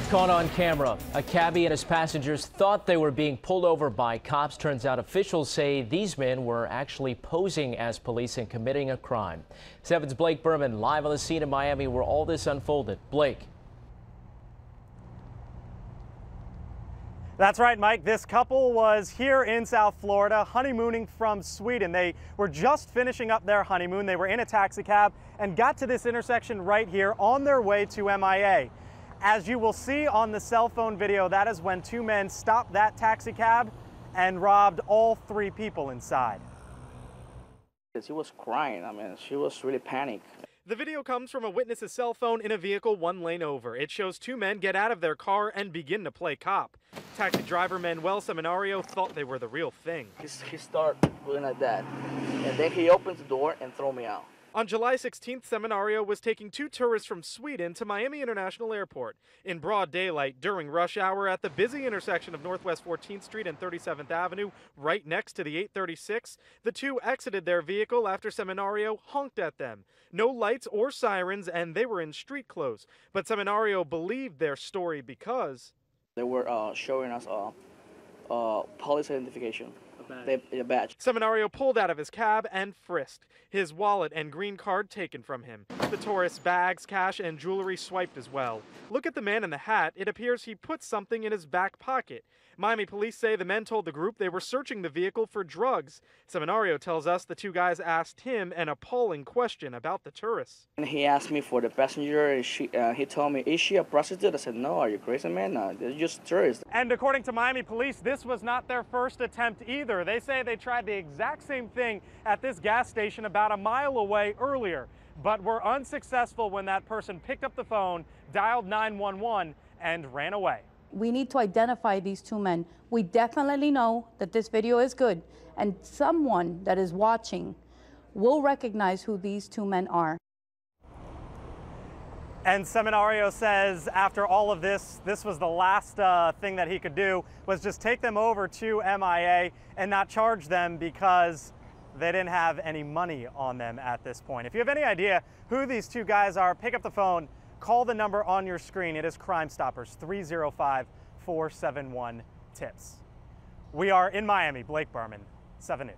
Caught on camera, a cabbie and his passengers thought they were being pulled over by cops. Turns out officials say these men were actually posing as police and committing a crime. 7's Blake Berman live on the scene in Miami where all this unfolded. Blake. That's right, Mike. This couple was here in South Florida, honeymooning from Sweden. They were just finishing up their honeymoon. They were in a taxi cab and got to this intersection right here on their way to MIA. As you will see on the cell phone video, that is when two men stopped that taxi cab and robbed all three people inside. She was crying. I mean, she was really panicked. The video comes from a witness's cell phone in a vehicle one lane over. It shows two men get out of their car and begin to play cop. Taxi driver Manuel Seminario thought they were the real thing. He started doing like that, and then he opens the door and throw me out. On July 16th, Seminario was taking two tourists from Sweden to Miami International Airport. In broad daylight, during rush hour at the busy intersection of Northwest 14th Street and 37th Avenue, right next to the 836, the two exited their vehicle after Seminario honked at them. No lights or sirens, and they were in street clothes. But Seminario believed their story because they were showing us police identification. A badge. Seminario pulled out of his cab and frisked. His wallet and green card taken from him. The tourist's bags, cash, and jewelry swiped as well. Look at the man in the hat. It appears he put something in his back pocket. Miami police say the men told the group they were searching the vehicle for drugs. Seminario tells us the two guys asked him an appalling question about the tourists. And he asked me for the passenger. He told me, "Is she a prostitute?" I said, "No, are you crazy, man? No, they're just tourists." And according to Miami police, this was not their first attempt either. They say they tried the exact same thing at this gas station about a mile away earlier, but were unsuccessful when that person picked up the phone, dialed 911, and ran away. We need to identify these two men. We definitely know that this video is good, and someone that is watching will recognize who these two men are. And Seminario says after all of this, this was the last thing that he could do, was just take them over to MIA and not charge them because they didn't have any money on them at this point. If you have any idea who these two guys are, pick up the phone, call the number on your screen. It is Crime Stoppers, 305-471-TIPS. We are in Miami. Blake Berman, 7 News.